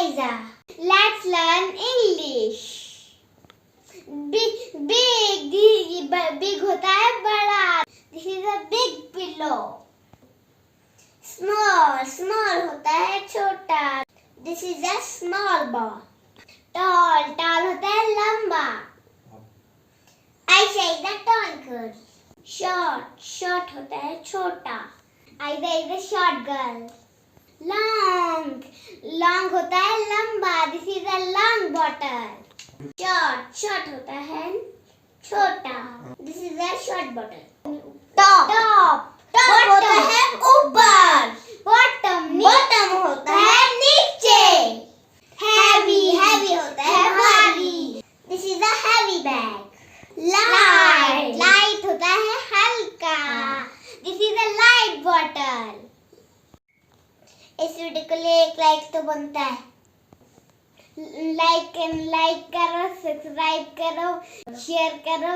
Ayezah. Let's learn English. Big होता है बड़ा. This is a big pillow. Small होता है छोटा. This is a small ball. Tall होता है लंबा. Ayesha is a tall girl. Short होता है छोटा. Ayesha is a short girl. Long होता है लंबा. This is a long bottle. Short होता है छोटा. This is a short bottle. Top होता है ऊपर. Bottom होता है नीचे. Heavy होता है भारी. This is a heavy bag. Light होता है हल्का. This is a light bottle. इस वीडियो को लिए एक लाइक तो बनता है. लाइक करो, सब्सक्राइब करो, शेयर करो.